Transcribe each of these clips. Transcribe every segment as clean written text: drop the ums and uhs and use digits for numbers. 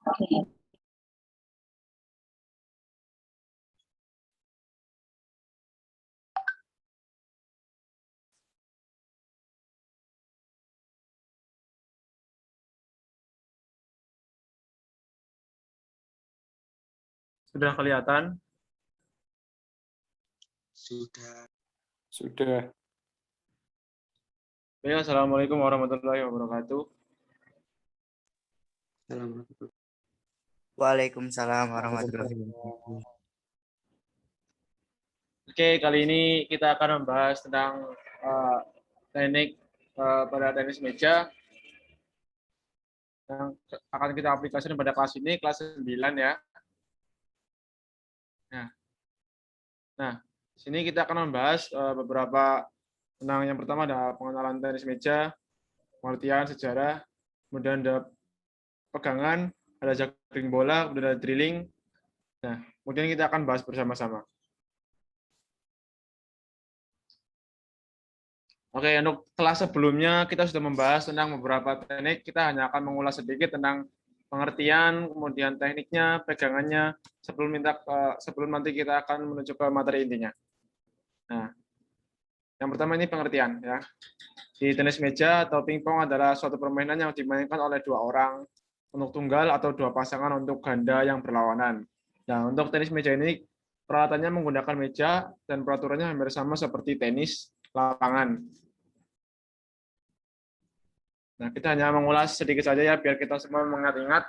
Sudah kelihatan? Sudah. Ya, Assalamualaikum warahmatullahi wabarakatuh. Waalaikumsalam warahmatullahi wabarakatuh. Oke, kali ini kita akan membahas tentang teknik pada tenis meja yang akan kita aplikasikan pada kelas ini, kelas 9 ya. Nah, di sini kita akan membahas beberapa tentang yang pertama ada pengenalan tenis meja, pengertian sejarah, kemudian ada pegangan, ada juggling bola, kemudian ada drilling. Nah, kemudian kita akan bahas bersama-sama. Oke, untuk kelas sebelumnya kita sudah membahas tentang beberapa teknik. Kita hanya akan mengulas sedikit tentang pengertian, kemudian tekniknya, pegangannya, sebelum nanti kita akan menuju ke materi intinya. Nah, yang pertama ini pengertian ya. Di tenis meja atau pingpong adalah suatu permainan yang dimainkan oleh dua orang untuk tunggal atau dua pasangan untuk ganda yang berlawanan. Nah, untuk tenis meja ini peralatannya menggunakan meja dan peraturannya hampir sama seperti tenis lapangan. Nah, kita hanya mengulas sedikit saja ya, biar kita semua mengingat-ingat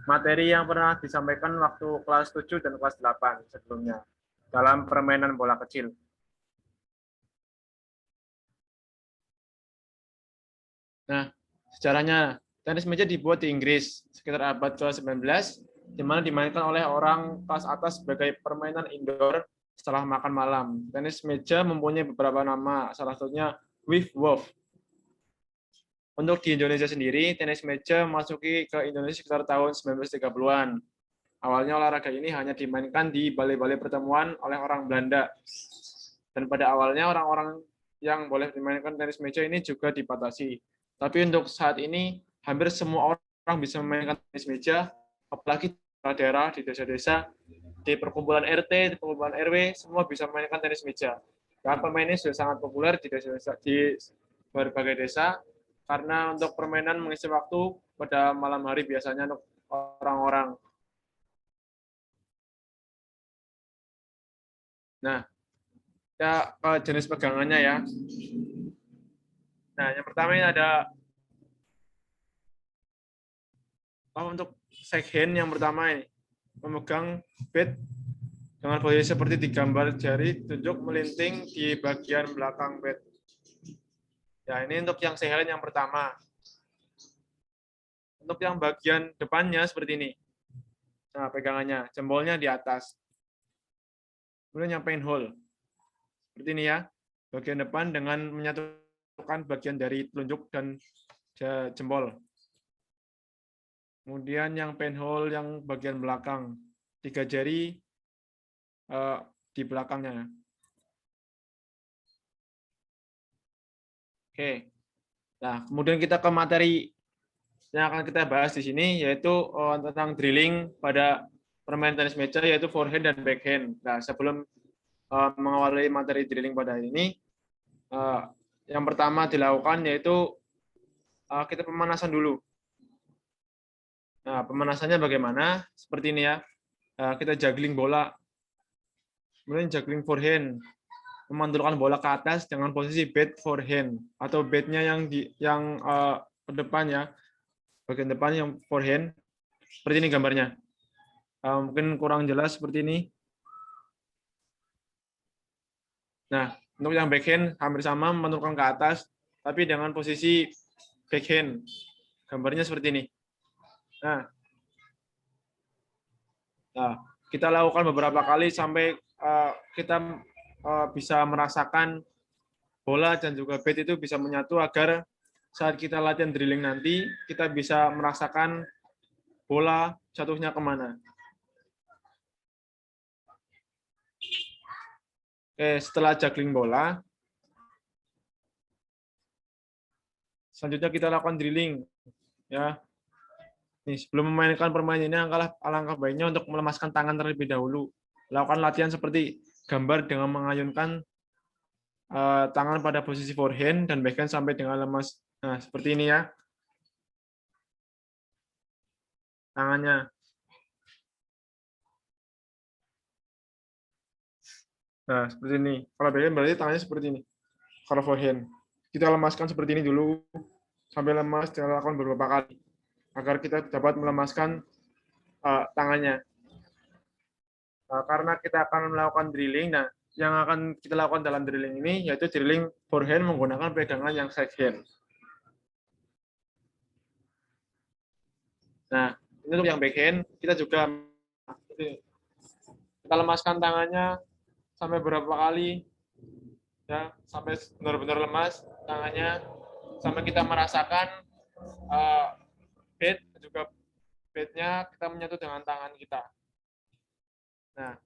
materi yang pernah disampaikan waktu kelas 7 dan kelas 8 sebelumnya, dalam permainan bola kecil. Nah, sejarahnya, tenis meja dibuat di Inggris sekitar abad ke-19, di mana dimainkan oleh orang kelas atas sebagai permainan indoor setelah makan malam. Tenis meja mempunyai beberapa nama, salah satunya With Wolf. Untuk di Indonesia sendiri, tenis meja memasuki ke Indonesia sekitar tahun 1930-an. Awalnya olahraga ini hanya dimainkan di balai-balai pertemuan oleh orang Belanda. Dan pada awalnya orang-orang yang boleh dimainkan tenis meja ini juga dibatasi. Tapi untuk saat ini, hampir semua orang bisa memainkan tenis meja, apalagi di daerah, di desa-desa, di perkumpulan RT, di perkumpulan RW, semua bisa memainkan tenis meja. Dan permainan ini sudah sangat populer di desa-desa, di berbagai desa, karena untuk permainan mengisi waktu pada malam hari biasanya untuk orang-orang. Nah, ya jenis pegangannya ya. Nah, yang pertama ini ada untuk shake hand yang pertama ini memegang bat dengan posisi seperti di gambar jari tunjuk melinting di bagian belakang bat. Ya, ini untuk yang shake hand yang pertama. Untuk yang bagian depannya seperti ini. Nah, pegangannya, jempolnya di atas. Kemudian yang pinhole. Seperti ini ya. Bagian depan dengan menyatukan bagian dari telunjuk dan jempol. Kemudian yang pinhole yang bagian belakang. 3 jari di belakangnya. Oke. Nah, kemudian kita ke materi yang akan kita bahas di sini, yaitu tentang drilling pada permainan tenis meja, yaitu forehand dan backhand. Nah, sebelum mengawali materi drilling pada ini, yang pertama dilakukan yaitu kita pemanasan dulu. Nah, pemanasannya bagaimana? Seperti ini ya. Kita juggling bola. Kemudian juggling forehand. Memantulkan bola ke atas dengan posisi bat forehand atau batnya yang ke depan ya, bagian depan yang forehand. Seperti ini gambarnya. Mungkin kurang jelas seperti ini. Nah, untuk yang backhand hampir sama, memantulkan ke atas, tapi dengan posisi backhand. Gambarnya seperti ini. Nah, kita lakukan beberapa kali sampai kita bisa merasakan bola dan juga bat itu bisa menyatu agar saat kita latihan drilling nanti, kita bisa merasakan bola jatuhnya kemana. Oke, setelah juggling bola, selanjutnya kita lakukan drilling. Ya, Nih, sebelum memainkan permainan ini, alangkah baiknya untuk melemaskan tangan terlebih dahulu. Lakukan latihan seperti gambar dengan mengayunkan tangan pada posisi forehand dan backhand sampai dengan lemas. Nah, seperti ini ya. Tangannya. Nah, seperti ini. Kalau backhand berarti tangannya seperti ini. Kalau forehand. Kita lemaskan seperti ini dulu. Sampai lemas, kita lakukan beberapa kali. Agar kita dapat melemaskan tangannya. Karena kita akan melakukan drilling, nah yang akan kita lakukan dalam drilling ini yaitu drilling forehand menggunakan pegangan yang side hand. Nah, ini untuk yang backhand, kita juga kita lemaskan tangannya sampai berapa kali, ya sampai benar-benar lemas tangannya, sampai kita merasakan bed juga bednya kita menyatu dengan tangan kita. Nah,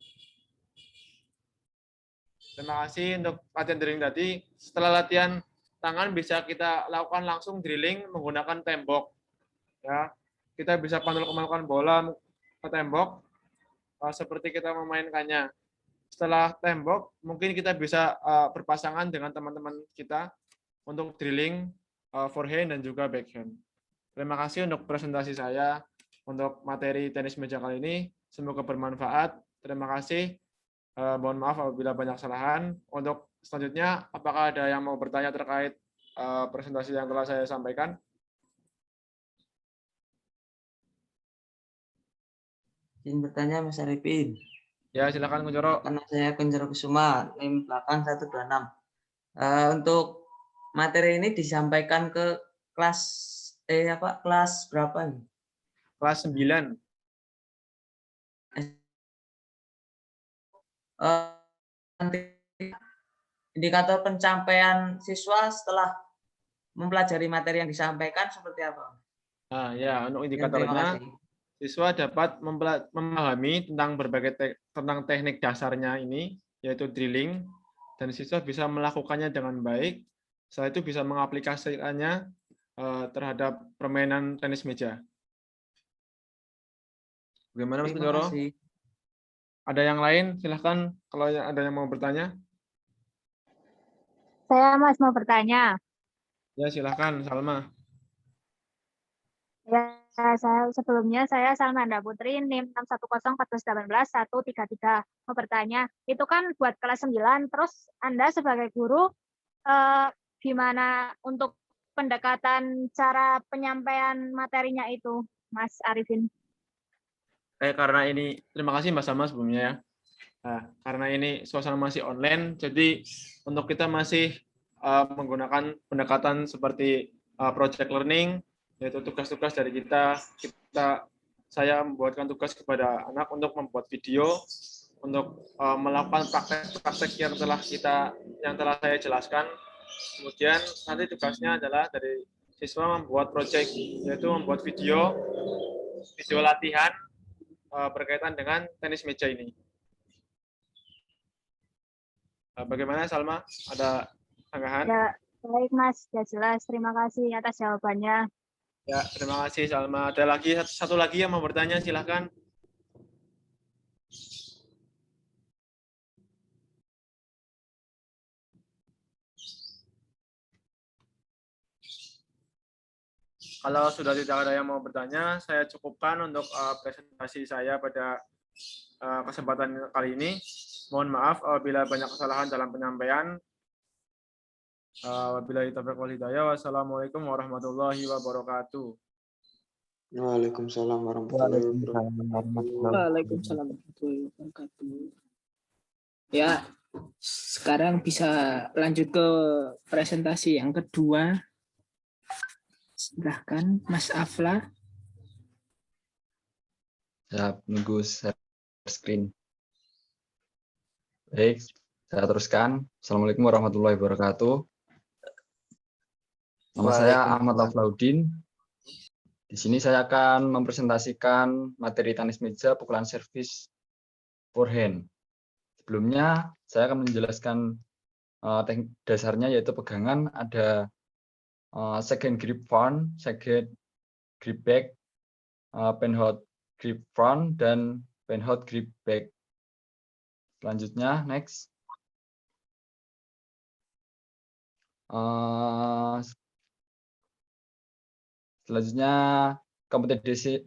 terima kasih untuk latihan drilling tadi. Setelah latihan tangan bisa kita lakukan langsung drilling menggunakan tembok. Ya, kita bisa pantul-pantulkan bola ke tembok seperti kita memainkannya. Setelah tembok, mungkin kita bisa berpasangan dengan teman-teman kita untuk drilling forehand dan juga backhand. Terima kasih untuk presentasi saya untuk materi tenis meja kali ini. Semoga bermanfaat. Terima kasih. Mohon maaf apabila banyak kesalahan. Untuk selanjutnya, apakah ada yang mau bertanya terkait presentasi yang telah saya sampaikan? Izin bertanya Mas Arifin. Ya, silakan Kunchoro. Karena saya Kunchoro Kusuma, NIM belakang 126. Untuk materi ini disampaikan ke kelas kelas berapa nih? Kelas 9. Indikator pencapaian siswa setelah mempelajari materi yang disampaikan seperti apa? Nah, ya, untuk Terima indikatornya, kasih. siswa dapat memahami tentang berbagai tentang teknik dasarnya ini, yaitu drilling, dan siswa bisa melakukannya dengan baik. Setelah itu bisa mengaplikasikannya terhadap permainan tenis meja. Bagaimana Mas Terima Kunchoro? kasih. Ada yang lain? Silahkan kalau ada yang mau bertanya. Saya Mas mau bertanya. Ya, silahkan Salma. Ya, sebelumnya saya Salmanda Putri, NIM 61014181133. Mau bertanya, itu kan buat kelas 9, terus Anda sebagai guru, gimana untuk pendekatan cara penyampaian materinya itu, Mas Arifin? Karena ini, terima kasih Mbak Salma sebelumnya ya. Nah, karena ini suasana masih online, jadi untuk kita masih menggunakan pendekatan seperti project learning, yaitu tugas-tugas dari saya membuatkan tugas kepada anak untuk membuat video, untuk melakukan praktek-praktek yang telah saya jelaskan. Kemudian nanti tugasnya adalah dari siswa membuat project, yaitu membuat video latihan berkaitan dengan tenis meja ini. Bagaimana Salma? Ada tanggapan? Ya, baik Mas, sudah jelas. Terima kasih atas jawabannya. Ya, terima kasih Salma. Ada lagi satu lagi yang mau bertanya, silahkan. Kalau sudah tidak ada yang mau bertanya, saya cukupkan untuk presentasi saya pada kesempatan kali ini. Mohon maaf apabila banyak kesalahan dalam penyampaian. Wabillahi taufiq wal hidayah. Wassalamualaikum warahmatullahi wabarakatuh. Waalaikumsalam warahmatullahi wabarakatuh. Waalaikumsalam warahmatullahi wabarakatuh. Ya, sekarang bisa lanjut ke presentasi yang kedua. Silahkan Mas Afla. Ya, menunggu share screen. Baik, saya teruskan. Assalamualaikum warahmatullahi wabarakatuh. Nama saya Ahmad Aflaudin. Di sini saya akan mempresentasikan materi tenis meja pukulan servis forehand. Sebelumnya saya akan menjelaskan teknik dasarnya, yaitu pegangan ada second grip front, second grip back, penhold grip front dan penhold grip back. Selanjutnya, next. Selanjutnya, kompetensi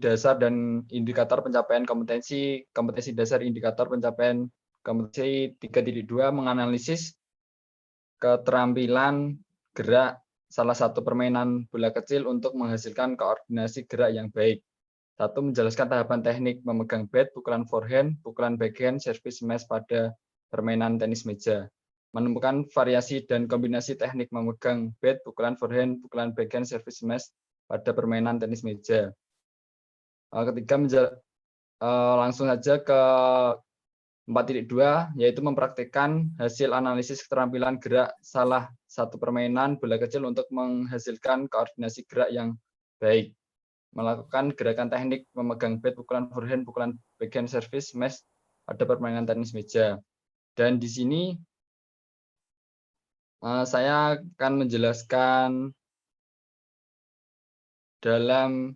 dasar dan indikator pencapaian kompetensi dasar indikator pencapaian kompetensi 3.2 menganalisis keterampilan gerak salah satu permainan bola kecil untuk menghasilkan koordinasi gerak yang baik. 1. Menjelaskan tahapan teknik memegang bat, pukulan forehand, pukulan backhand, service smash pada permainan tenis meja. Menemukan variasi dan kombinasi teknik memegang bat, pukulan forehand, pukulan backhand, service smash pada permainan tenis meja. Ketiga, langsung saja ke 4.2, yaitu mempraktikkan hasil analisis keterampilan gerak salah satu permainan bola kecil untuk menghasilkan koordinasi gerak yang baik. Melakukan gerakan teknik memegang bat, pukulan forehand, pukulan backhand, service smash pada permainan tenis meja. Dan di sini saya akan menjelaskan dalam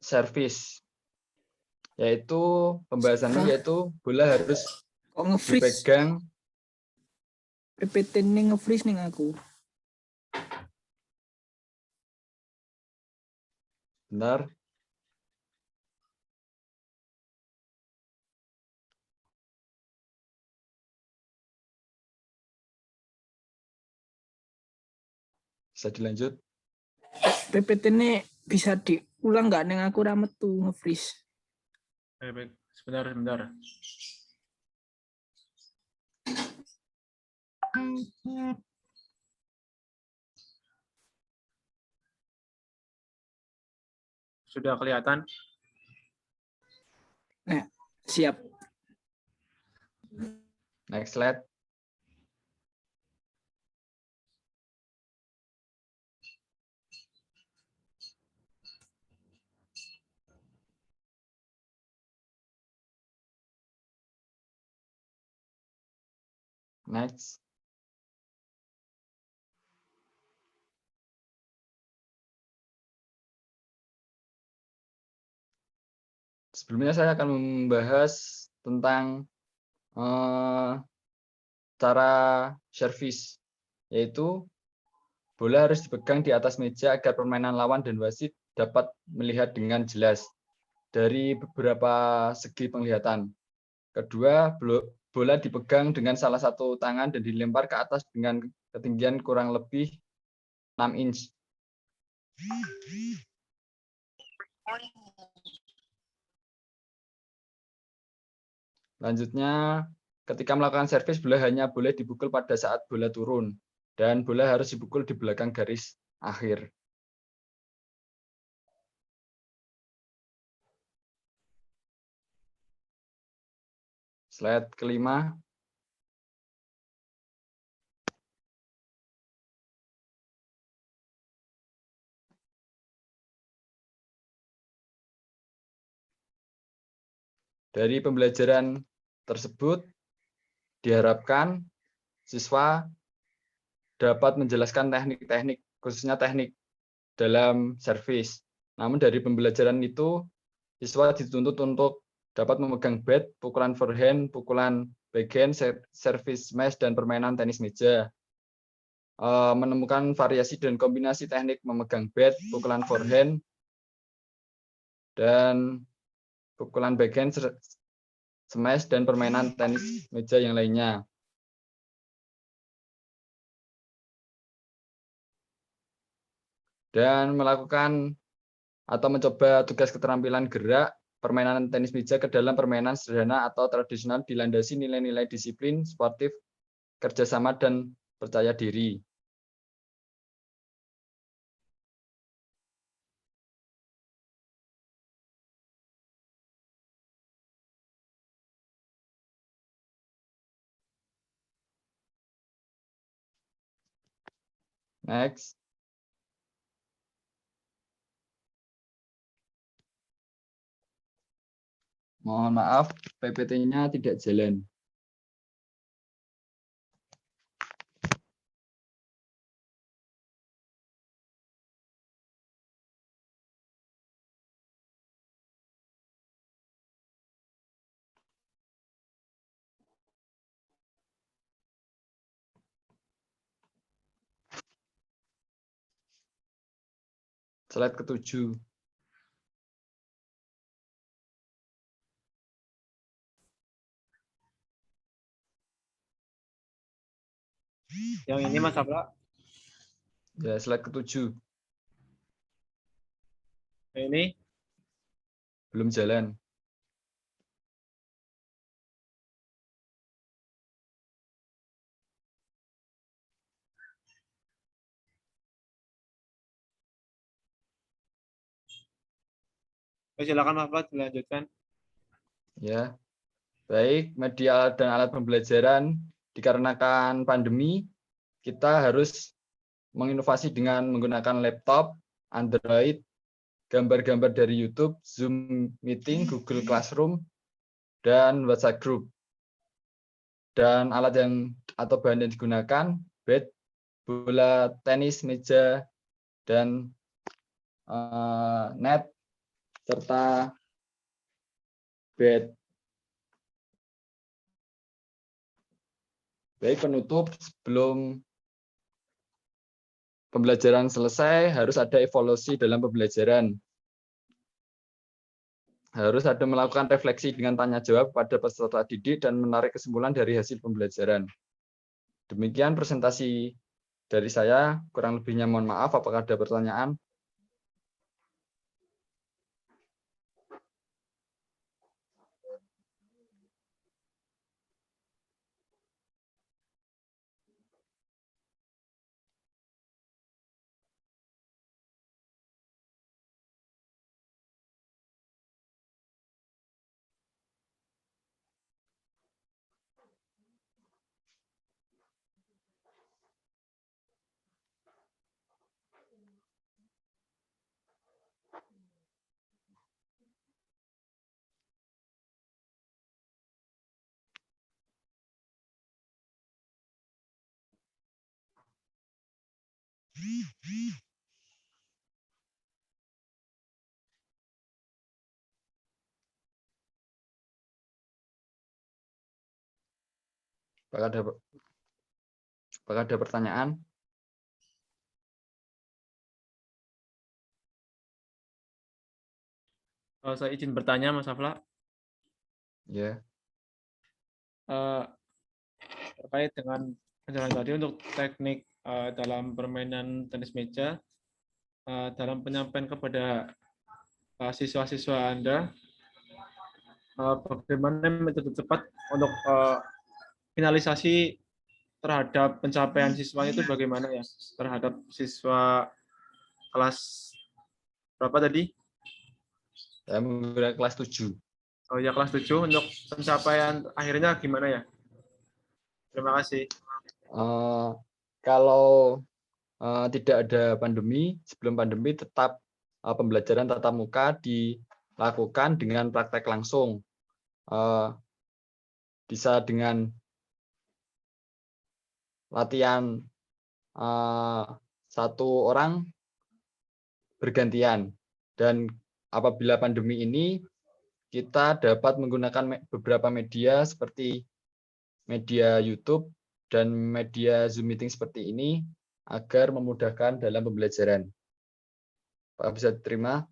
service, yaitu pembahasannya yaitu bola harus Kok nge-freeze? dipegang. PPT ini nge-freeze nih aku. Benar. Bisa dilanjut. PPT ini bisa diulang nggak neng aku ramet tuh nge-freeze. Baik. Sebentar. Sudah kelihatan? Nah, siap. Next slide. Next. Sebelumnya saya akan membahas tentang cara service, yaitu bola harus dipegang di atas meja agar permainan lawan dan wasit dapat melihat dengan jelas dari beberapa segi penglihatan. Kedua, bola dipegang dengan salah satu tangan dan dilempar ke atas dengan ketinggian kurang lebih 6 inch. Lanjutnya, ketika melakukan servis, bola hanya boleh dipukul pada saat bola turun, dan bola harus dipukul di belakang garis akhir. Slide kelima. Dari pembelajaran tersebut, diharapkan siswa dapat menjelaskan teknik-teknik, khususnya teknik dalam servis. Namun dari pembelajaran itu, siswa dituntut untuk dapat memegang bat, pukulan forehand, pukulan backhand, service smash, dan permainan tenis meja. Menemukan variasi dan kombinasi teknik memegang bat, pukulan forehand, dan pukulan backhand, smash, dan permainan tenis meja yang lainnya. Dan melakukan atau mencoba tugas keterampilan gerak permainan tenis meja ke dalam permainan sederhana atau tradisional dilandasi nilai-nilai disiplin, sportif, kerjasama, dan percaya diri. Next. Mohon maaf, PPT-nya tidak jalan. slide ke-7. Yang ini Mas Afla. Ya, slide ke-7. Ini Belum jalan. silakan Mas Afla dilanjutkan. Ya. Baik, media dan alat pembelajaran dikarenakan pandemi, kita harus menginovasi dengan menggunakan laptop, Android, gambar-gambar dari YouTube, Zoom Meeting, Google Classroom, dan WhatsApp Group. Dan alat atau bahan yang digunakan, bat, bola tenis, meja, dan net, serta bat. Baik, penutup, sebelum pembelajaran selesai, harus ada evaluasi dalam pembelajaran. Harus ada melakukan refleksi dengan tanya jawab pada peserta didik dan menarik kesimpulan dari hasil pembelajaran. Demikian presentasi dari saya, kurang lebihnya mohon maaf. Apakah ada pertanyaan? Apakah ada pertanyaan? Saya izin bertanya Mas Afla. Ya. Terkait dengan penjelasan tadi untuk teknik dalam permainan tenis meja, dalam penyampaian kepada siswa-siswa Anda, bagaimana metode cepat untuk finalisasi terhadap pencapaian siswanya itu bagaimana ya? Terhadap siswa kelas berapa tadi? Saya menggunakan kelas 7. Oh ya, kelas 7 untuk pencapaian akhirnya gimana ya? Terima kasih. Kalau tidak ada pandemi, sebelum pandemi tetap pembelajaran tatap muka dilakukan dengan praktek langsung. Bisa dengan latihan satu orang bergantian. Dan apabila pandemi ini, kita dapat menggunakan beberapa media seperti media YouTube dan media Zoom Meeting seperti ini agar memudahkan dalam pembelajaran. Pak bisa diterima?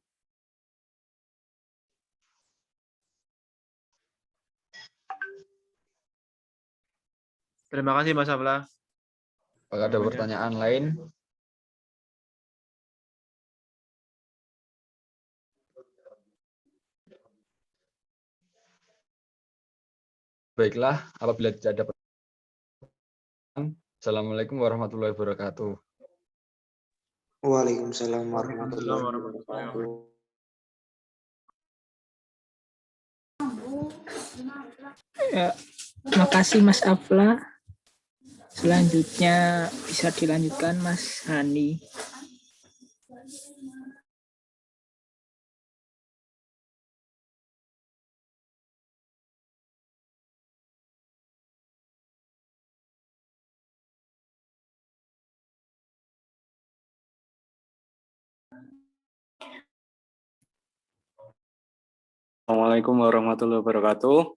Terima kasih Mas Afla. Apakah ada pertanyaan lain? Baiklah, apabila tidak ada pertanyaan, Assalamualaikum warahmatullahi wabarakatuh. Waalaikumsalam warahmatullahi Waalaikumsalam warahmatullahi wabarakatuh. Ya, terima kasih Mas Afla. Selanjutnya bisa dilanjutkan Mas Hani. Assalamualaikum warahmatullahi wabarakatuh.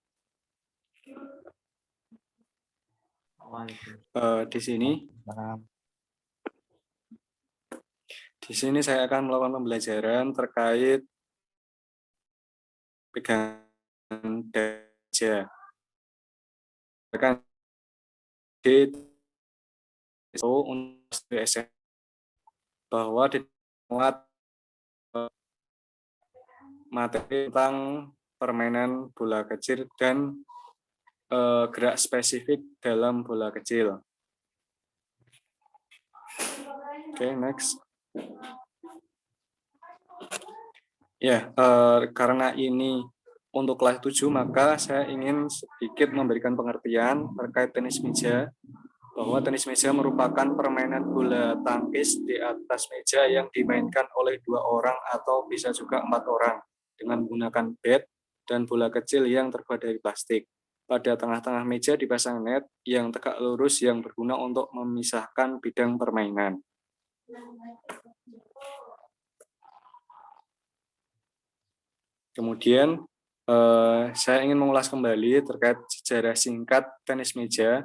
Di Di sini saya akan melakukan pembelajaran terkait pegangan meja. Rekan D untuk SM bahwa di muat materi tentang permainan bola kecil dan gerak spesifik dalam bola kecil. Oke, next. Ya, karena ini untuk kelas 7, maka saya ingin sedikit memberikan pengertian terkait tenis meja, bahwa tenis meja merupakan permainan bola tangkis di atas meja yang dimainkan oleh 2 orang atau bisa juga 4 orang dengan menggunakan bat dan bola kecil yang terbuat dari plastik. Pada tengah-tengah meja dipasang net yang tegak lurus yang berguna untuk memisahkan bidang permainan. Kemudian saya ingin mengulas kembali terkait sejarah singkat tenis meja.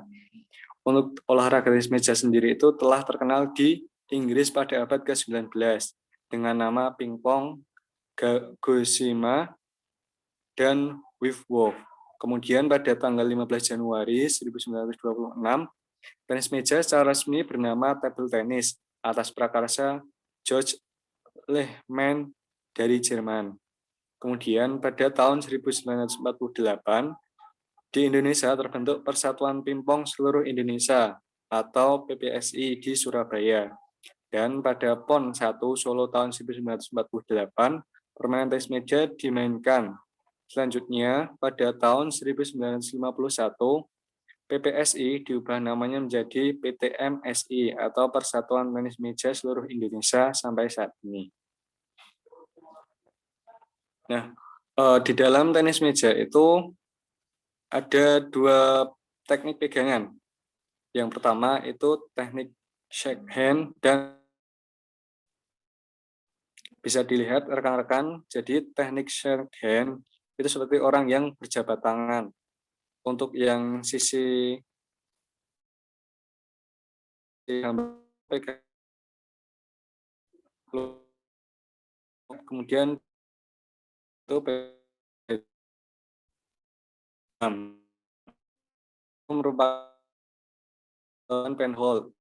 Untuk olahraga tenis meja sendiri itu telah terkenal di Inggris pada abad ke-19 dengan nama pingpong, gosima, dan wiffwolf. Kemudian pada tanggal 15 Januari 1926, tenis meja secara resmi bernama table tennis atas prakarsa George Lehmann dari Jerman. Kemudian pada tahun 1948, di Indonesia terbentuk Persatuan Pingpong Seluruh Indonesia atau PPSI di Surabaya. Dan pada PON 1 Solo tahun 1948, permainan tenis meja dimainkan. Selanjutnya, pada tahun 1951, PPSI diubah namanya menjadi PTMSI atau Persatuan Tenis Meja Seluruh Indonesia sampai saat ini. Nah, di dalam tenis meja itu ada 2 teknik pegangan. Yang pertama itu teknik shake hand dan bisa dilihat rekan-rekan, jadi teknik shake hand itu seperti orang yang berjabat tangan. Untuk yang sisi kemudian itu merupakan penhold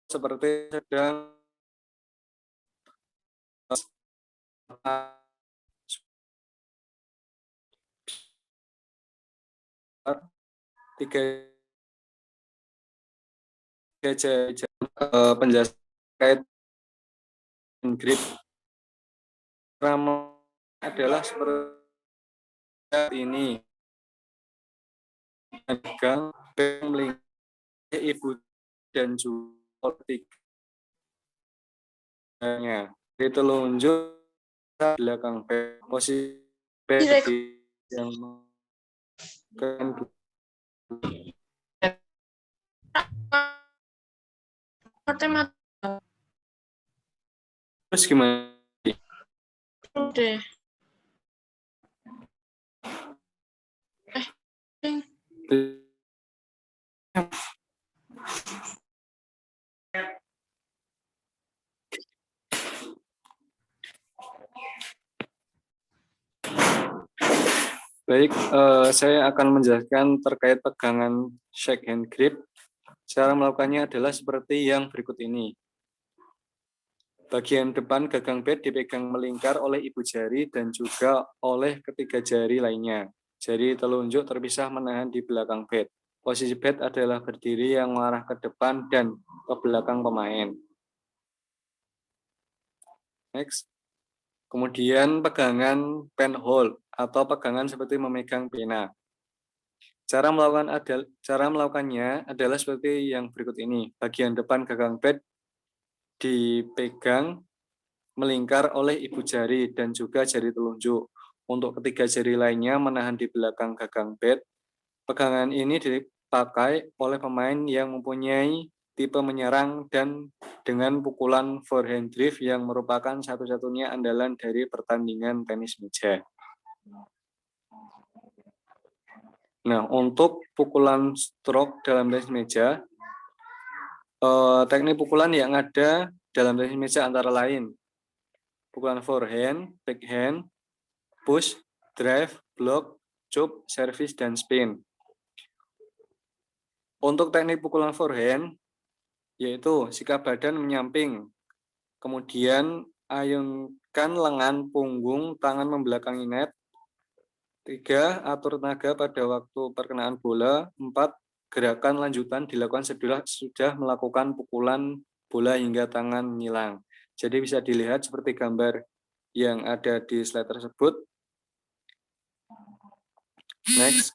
seperti sedang tiga penjelasan terkait grip adalah seperti ini. Pegang melingkari ibu dan juga tiganya. Di telunjuk belakang posisi yang terus gimana? Udah. Baik, saya akan menjelaskan terkait pegangan shake hand grip. Cara melakukannya adalah seperti yang berikut ini. Bagian depan gagang bat dipegang melingkar oleh ibu jari dan juga oleh ketiga jari lainnya. Jari telunjuk terpisah menahan di belakang bat. Posisi bat adalah berdiri yang mengarah ke depan dan ke belakang pemain. Next. Kemudian pegangan penhold atau pegangan seperti memegang pena. Cara melakukannya adalah seperti yang berikut ini. Bagian depan gagang bat dipegang melingkar oleh ibu jari dan juga jari telunjuk. Untuk ketiga jari lainnya menahan di belakang gagang bat. Pegangan ini dipakai oleh pemain yang mempunyai tipe menyerang dan dengan pukulan forehand drive yang merupakan satu-satunya andalan dari pertandingan tenis meja. Nah, untuk pukulan stroke dalam tenis meja, teknik pukulan yang ada dalam tenis meja antara lain pukulan forehand, backhand, push, drive, block, chop, service, dan spin. Untuk teknik pukulan forehand, yaitu sikap badan menyamping, kemudian ayunkan lengan, punggung, tangan membelakangi net. 3. Atur tenaga pada waktu perkenaan bola. 4. Gerakan lanjutan dilakukan setelah sudah melakukan pukulan bola hingga tangan hilang. Jadi bisa dilihat seperti gambar yang ada di slide tersebut. Next.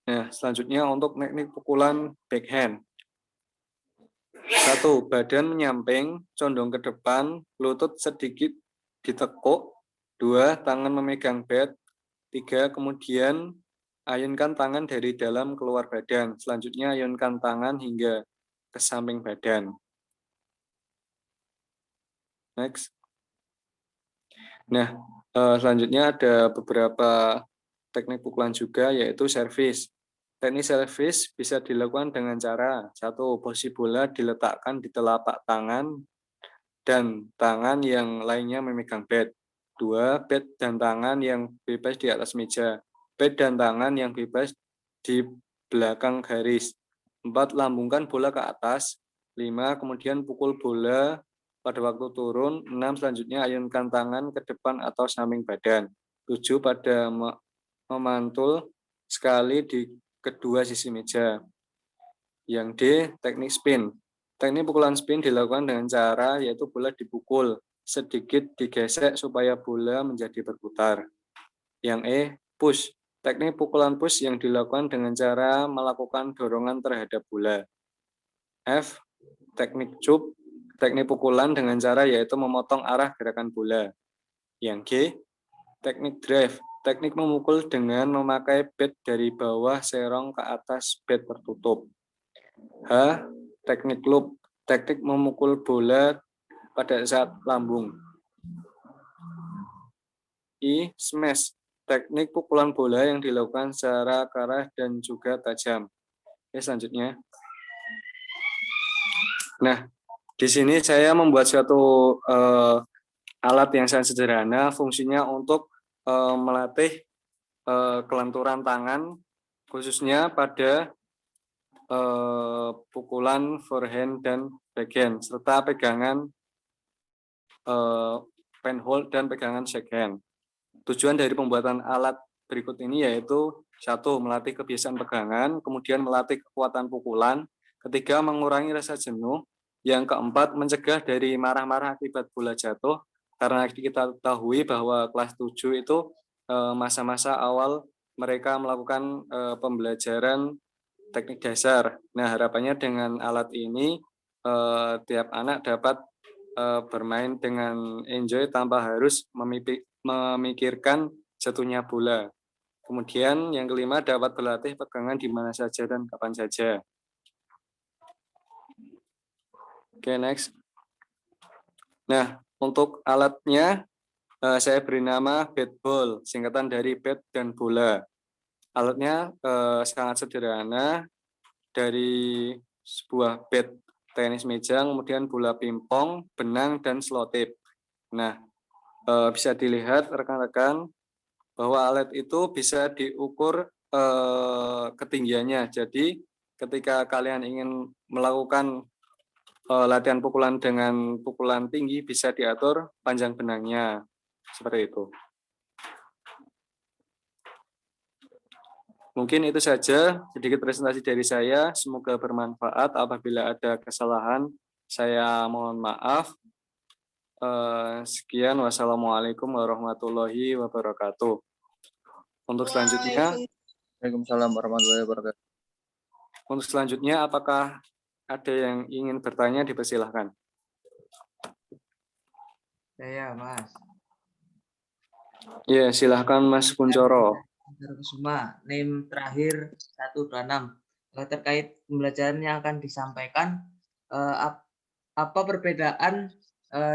Nah, selanjutnya untuk teknik pukulan backhand. 1. Badan menyamping, condong ke depan, lutut sedikit ditekuk. 2. Tangan memegang bat. 3. Kemudian ayunkan tangan dari dalam keluar badan. Selanjutnya ayunkan tangan hingga ke samping badan. Next. Nah, selanjutnya ada beberapa teknik pukulan juga, yaitu servis. Teknik servis bisa dilakukan dengan cara 1. Posisi bola diletakkan di telapak tangan dan tangan yang lainnya memegang bat. 2. Bat dan tangan yang bebas di atas meja. Bat dan tangan yang bebas di belakang garis. 4. Lambungkan bola ke atas. 5. Kemudian pukul bola pada waktu turun. 6. Selanjutnya ayunkan tangan ke depan atau samping badan. 7. Pada memantul sekali di kedua sisi meja. Yang D. Teknik spin. Teknik pukulan spin dilakukan dengan cara yaitu bola dipukul, sedikit digesek supaya bola menjadi berputar. Yang E. Push. Teknik pukulan push yang dilakukan dengan cara melakukan dorongan terhadap bola. F. Teknik chop. Teknik pukulan dengan cara yaitu memotong arah gerakan bola. Yang G. Teknik drive. Teknik memukul dengan memakai bat dari bawah serong ke atas bat tertutup. H. Teknik loop. Teknik memukul bola pada saat lambung. I. Smash. Teknik pukulan bola yang dilakukan secara keras dan juga tajam. Oke, selanjutnya. Nah, di sini saya membuat suatu alat yang sangat sederhana, fungsinya untuk melatih kelenturan tangan, khususnya pada pukulan forehand dan backhand, serta pegangan penhold dan pegangan shakehand. Tujuan dari pembuatan alat berikut ini yaitu 1. Melatih kebiasaan pegangan, kemudian melatih kekuatan pukulan, 3. Mengurangi rasa jenuh, yang 4. Mencegah dari marah-marah akibat bola jatuh, karena kita ketahui bahwa kelas 7 itu masa-masa awal mereka melakukan pembelajaran teknik dasar. Nah, harapannya dengan alat ini tiap anak dapat bermain dengan enjoy tanpa harus memikirkan jatuhnya bola. Kemudian yang kelima, dapat berlatih pegangan di mana saja dan kapan saja. Oke, next. Nah, untuk alatnya saya beri nama bat ball, singkatan dari bat dan bola. Alatnya sangat sederhana, dari sebuah bat tenis meja, kemudian bola pingpong, benang, dan selotip. Nah, bisa dilihat rekan-rekan bahwa alat itu bisa diukur ketinggiannya. Jadi ketika kalian ingin melakukan latihan pukulan dengan pukulan tinggi, bisa diatur panjang benangnya. Seperti itu. Mungkin itu saja sedikit presentasi dari saya. Semoga bermanfaat. Apabila ada kesalahan, saya mohon maaf. Sekian, wassalamualaikum warahmatullahi wabarakatuh. Untuk selanjutnya, Waalaikumsalam warahmatullahi wabarakatuh. untuk selanjutnya, apakah ada yang ingin bertanya? Dipersilahkan. Saya, Mas. Ya, silahkan Mas Kuncoro. Kusuma, NIM terakhir 126. Terkait pembelajaran yang akan disampaikan, apa perbedaan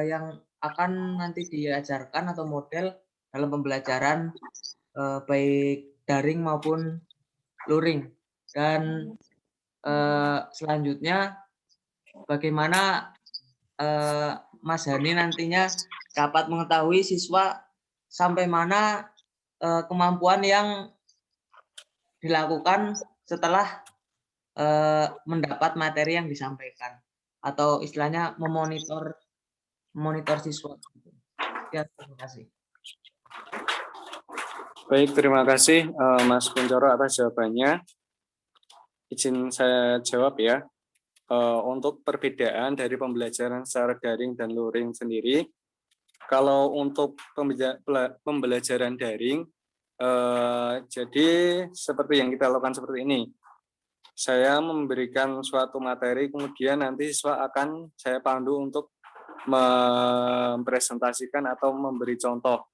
yang akan nanti diajarkan atau model dalam pembelajaran baik daring maupun luring, dan selanjutnya bagaimana Mas Hani nantinya dapat mengetahui siswa sampai mana kemampuan yang dilakukan setelah mendapat materi yang disampaikan, atau istilahnya memonitor siswa. Ya, terima kasih. Baik, terima kasih Mas Kuncoro atas jawabannya. Izin saya jawab ya. Untuk perbedaan dari pembelajaran secara daring dan luring sendiri, kalau untuk pembelajaran daring, jadi seperti yang kita lakukan seperti ini. Saya memberikan suatu materi, kemudian nanti siswa akan saya pandu untuk mempresentasikan atau memberi contoh.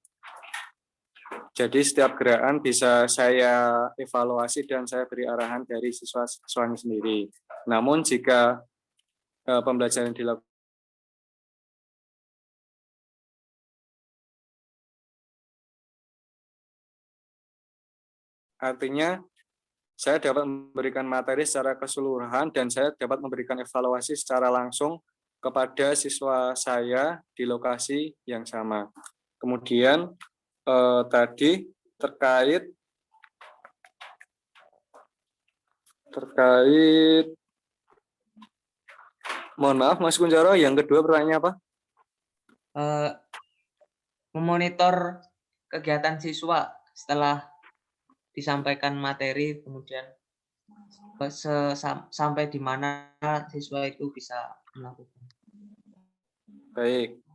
Jadi setiap gerakan bisa saya evaluasi dan saya beri arahan dari siswa-siswanya sendiri. Namun jika pembelajaran dilakukan artinya saya dapat memberikan materi secara keseluruhan dan saya dapat memberikan evaluasi secara langsung kepada siswa saya di lokasi yang sama. Kemudian tadi terkait mohon maaf Mas Kuncoro, yang kedua pertanyaannya apa? Memonitor kegiatan siswa setelah disampaikan materi, kemudian sampai di mana siswa itu bisa melakukan. Baik.